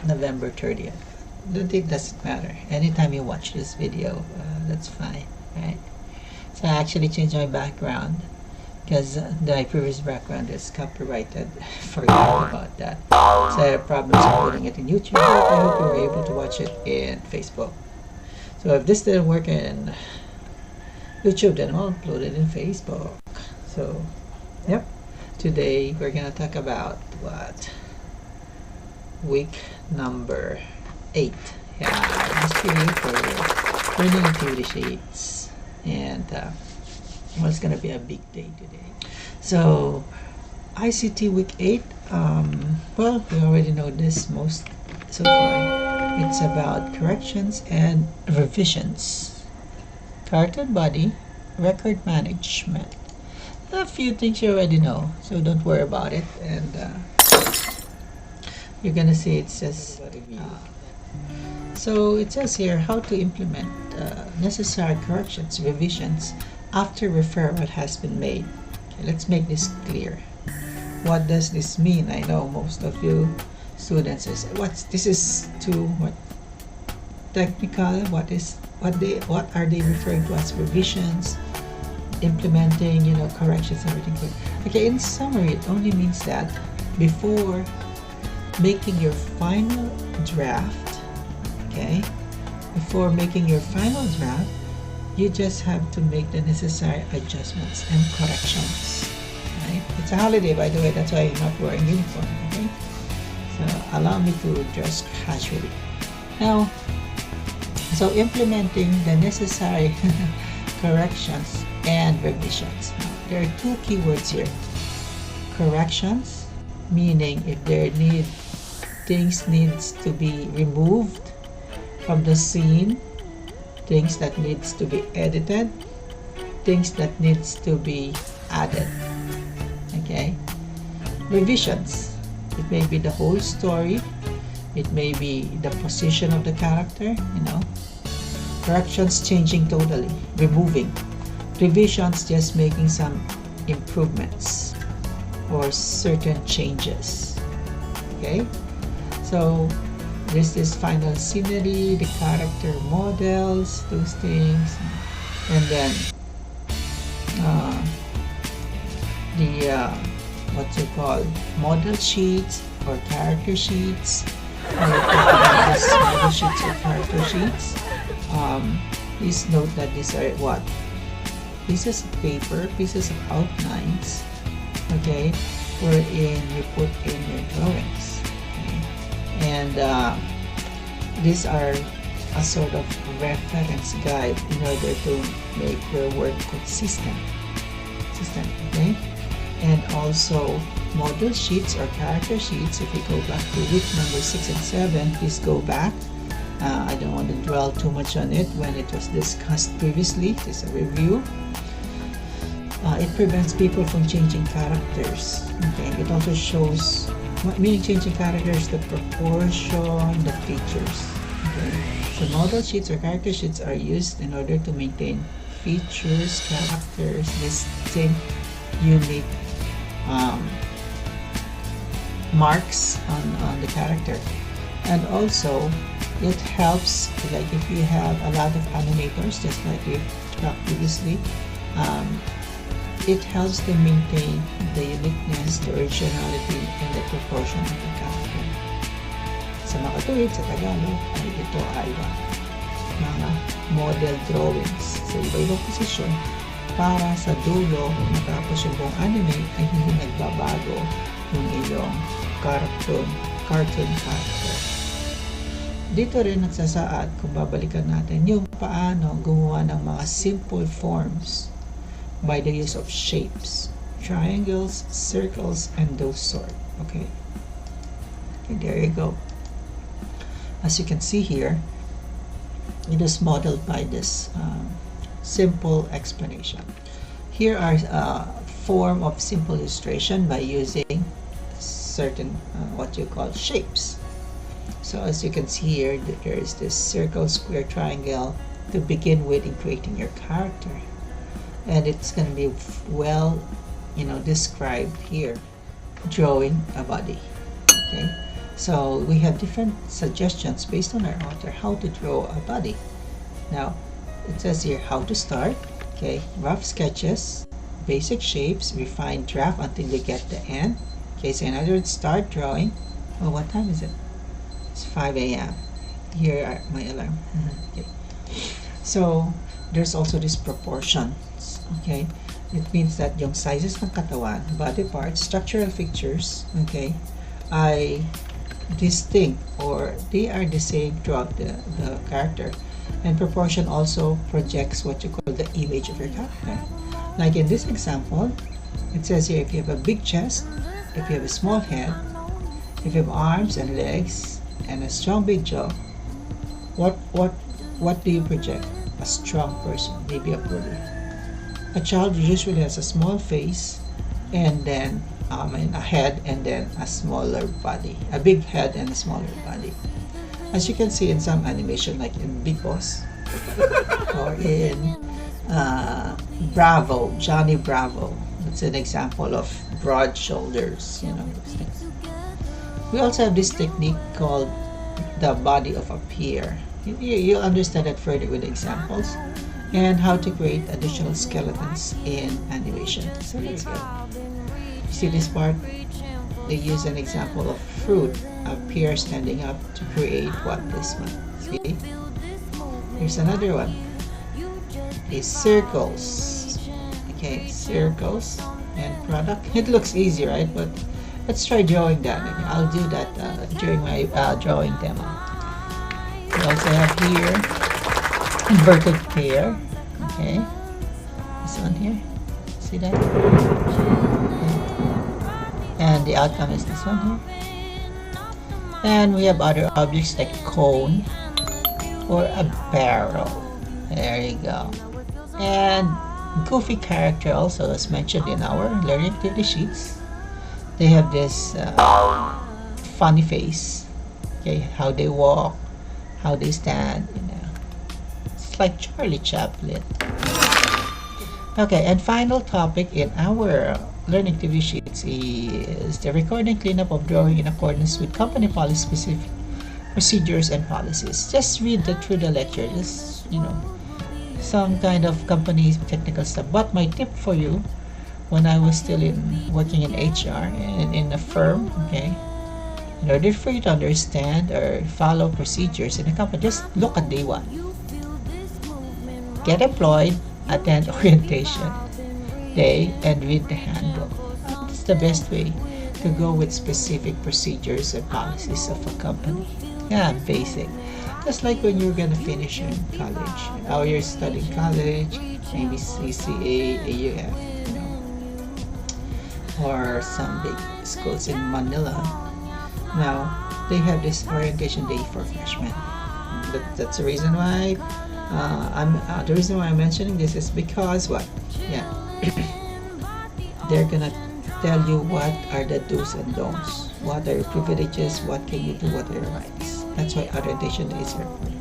November 30th. The date doesn't matter. Anytime you watch this video, that's fine, right? So I actually changed my background because my previous background is copyrighted. Forgot about that. So I had problems uploading it in YouTube, but I hope you were able to watch it in Facebook. So if this didn't work in YouTube, then I'll upload it in Facebook. So, yep. Today we're gonna talk about what? Week number 8. Yeah, this video for learning activity sheets. And well, it's gonna be a big day today. So ICT week 8, well, we already know this most so far. It's about corrections and revisions, character body, record management. A few things you already know, so don't worry about it. And you're gonna see it says so it says here how to implement necessary corrections, revisions after referral has been made. Okay, let's make this clear. What does this mean? I know most of you students is this is too what technical. What are they referring to as revisions, implementing, corrections, everything. Okay, in summary, it only means that before making your final draft, you just have to make the necessary adjustments and corrections, right? It's a holiday, by the way, that's why I'm not wearing uniform, okay? So allow me to dress casually. Now, so implementing the necessary corrections and revisions. Now, there are two keywords here. Corrections, meaning if things needs to be removed from the scene, things that needs to be edited, things that needs to be added. Okay? Revisions. It may be the whole story. It may be the position of the character, Corrections, changing totally, removing. Revisions, just making some improvements or certain changes. Okay? So this is final scenery, the character models, those things, and then what you call model sheets or character sheets. Model sheets or character sheets. Please note that these are what? Pieces of paper, pieces of outlines, okay, wherein you put in your drawings. And these are a sort of reference guide in order to make your work consistent, okay? And also model sheets or character sheets. If you go back to week number 6 and 7, please go back. I don't want to dwell too much on it when it was discussed previously. It's a review. It prevents people from changing characters. Okay, it also shows meaning changing characters, the proportion, the features. Okay, so model sheets or character sheets are used in order to maintain features, characters, distinct, unique marks on the character, and also it helps, like if you have a lot of animators, just like we talked previously, it helps to maintain the uniqueness, the originality, and the proportion of the character. Sa mga tuwid sa Tagalog, ay ito ay mga model drawings sa iba-ibang posisyon para sa dulo, matapos yung buong anime ay hindi nagbabago yung iyong cartoon character. Dito rin nagsasaad, kung babalikan natin, yung paano gumawa ng mga simple forms by the use of shapes, triangles, circles, and those sort. Okay, there you go. As you can see here, it is modeled by this simple explanation. Here are a form of simple illustration by using certain what you call shapes. So as you can see here, there is this circle, square, triangle to begin with in creating your character, and it's going to be well described here. Drawing a body. Okay, So we have different suggestions based on our author how to draw a body. Now, it says here how to start. Okay, rough sketches, basic shapes, refine draft until you get the end. Okay, so in other words, start drawing. Oh, what time is it? It's 5 a.m. Here are my alarm. Okay. So, there's also this proportions. Okay, it means that yung sizes ng katawan, body parts, structural features, okay, ay distinct or they are the same throughout the character. And proportion also projects what you call the image of your character. Like in this example, it says here if you have a big chest, if you have a small head, if you have arms and legs, and a strong big jaw, what do you project? A strong person, maybe a bully. A child usually has a small face, and then a head, and then a smaller body, a big head and a smaller body. As you can see in some animation, like in Big Boss or in Bravo, Johnny Bravo. That's an example of broad shoulders, those things. We also have this technique called the body of a peer. You'll understand that further with examples and how to create additional skeletons in animation. So let's go. You see this part? They use an example of fruit, a pear standing up to create what this one. See? Here's another one. Is circles. Okay, circles and product. It looks easy, right? But let's try drawing that. I'll do that during my drawing demo. We also have here inverted pear. Okay, this one here. See that? And the outcome is this one here. And we have other objects like cone or a barrel. There you go. And goofy character also, as mentioned in our learning activity sheets. They have this funny face. Okay, how they walk, how they stand. It's like Charlie Chaplin. Okay, and final topic in our learning activity sheets is the record and cleanup of drawing in accordance with company policy specific procedures and policies. Just read through the lecture, just some kind of company technical stuff. But my tip for you, when I was still working in HR and in a firm, okay, in order for you to understand or follow procedures in a company, just look at day one. Get employed, attend orientation day, and read the handbook. That's the best way to go with specific procedures and policies of a company. Yeah, basic. Just like when you're gonna finish in college. Now you're studying college, maybe CCA, AUF, or some big schools in Manila. Now they have this orientation day for freshmen. That's the reason why the reason why I'm mentioning this is because what? Yeah. They're gonna tell you what are the do's and don'ts, what are your privileges, what can you do, what are your rights. That's why orientation day is here for you.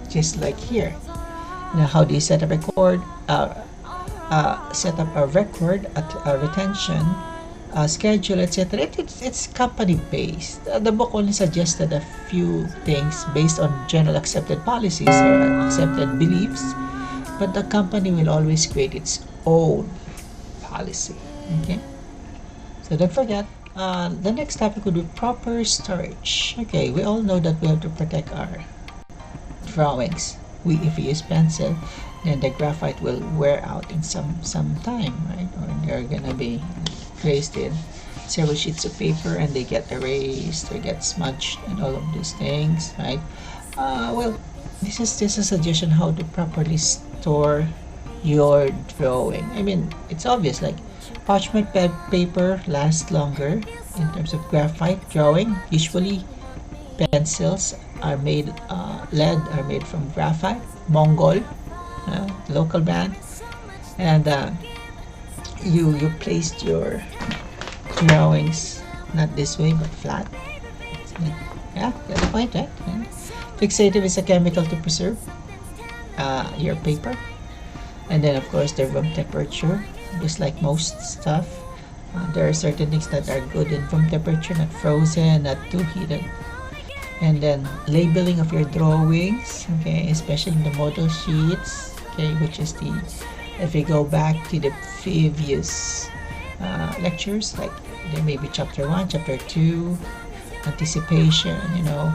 Just like here, how do you set up a record, set up a record, a retention, schedule, etc. It's company based. The book only suggested a few things based on general accepted policies or accepted beliefs, but the company will always create its own policy. Okay, so don't forget. The next topic would be proper storage. Okay, we all know that we have to protect our drawings. If we use pencil, then the graphite will wear out in some time, right? Or they're gonna be placed in several sheets of paper and they get erased or get smudged and all of those things, right? Well, this is just a suggestion how to properly store your drawing. I mean, it's obvious, like parchment paper lasts longer in terms of graphite drawing. Usually pencils are made, lead are made from graphite, Mongol, local brand. And you placed your drawings not this way but flat. Yeah, got the point, right? Yeah. Fixative is a chemical to preserve your paper. And then of course the room temperature, just like most stuff. There are certain things that are good in room temperature, not frozen, not too heated. And then labeling of your drawings, okay, especially in the model sheets, okay, which is the, if you go back to the previous lectures, like there may be chapter 1, chapter 2, anticipation, you know,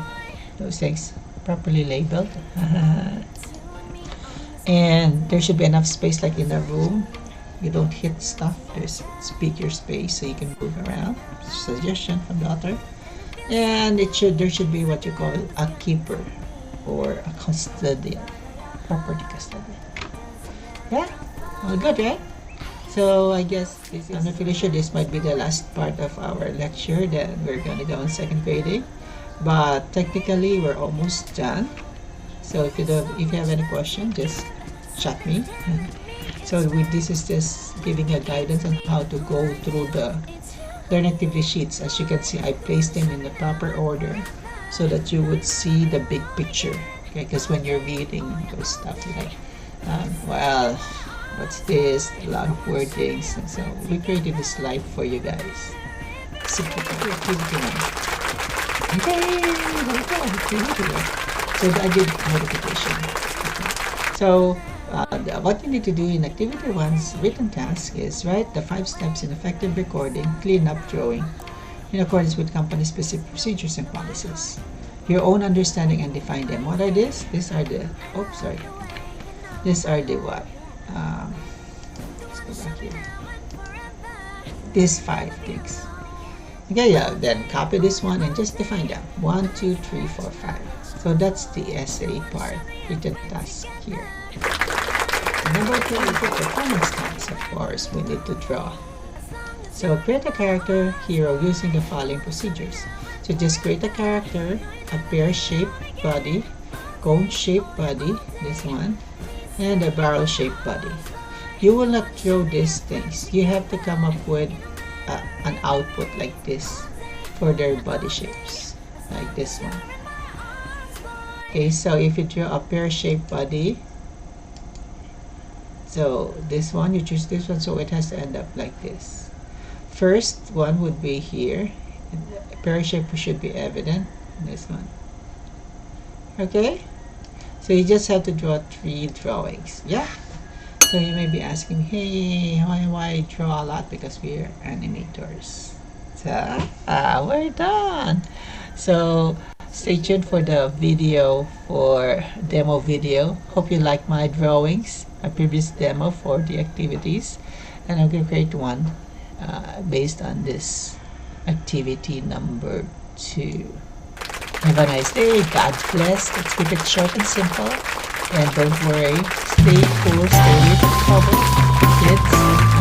those things properly labeled. And there should be enough space, like in a room, you don't hit stuff. There's speaker space so you can move around. Suggestion from the author. And there should be what you call a keeper or a custodian, property custodian. Yeah, all good, right? So I guess I'm not really sure this might be the last part of our lecture. Then we're gonna go on second grading, but technically we're almost done. So if you have any question, just chat me. So this is just giving a guidance on how to go through the learning activity sheets. As you can see, I placed them in the proper order so that you would see the big picture. Okay, because when you're reading those stuff, you're like, well, what's this? A lot of wordings. And so we created this slide for you guys. Simple activity one. Okay, so I did modification. Okay. So what you need to do in activity 1's written task is write the 5 steps in effective recording, clean up drawing in accordance with company specific procedures and policies. Your own understanding and define them. What are these? These are the, these are the what? Let's go back here. These 5 things. Okay, yeah, then copy this one and just define them. 1, 2, 3, 4, 5. So that's the essay part, written task here. Number 2 is the performance task, of course, we need to draw. So create a character hero using the following procedures. So just create a character, a pear-shaped body, cone-shaped body, this one, and a barrel-shaped body. You will not draw these things. You have to come up with an output like this for their body shapes, like this one. Okay, so if you draw a pear-shaped body, so this one, you choose this one, so it has to end up like this. First one would be here. Pear shape should be evident. This one. Okay? So you just have to draw 3 drawings. Yeah? So you may be asking, hey, why draw a lot? Because we are animators. So, we're done. So, stay tuned for the video, for demo video. Hope you like my drawings, a previous demo for the activities, and I'm going to create one based on this activity number 2. Have a nice day. God bless. Let's keep it short and simple, and don't worry, stay cool, stay with the cover, kids.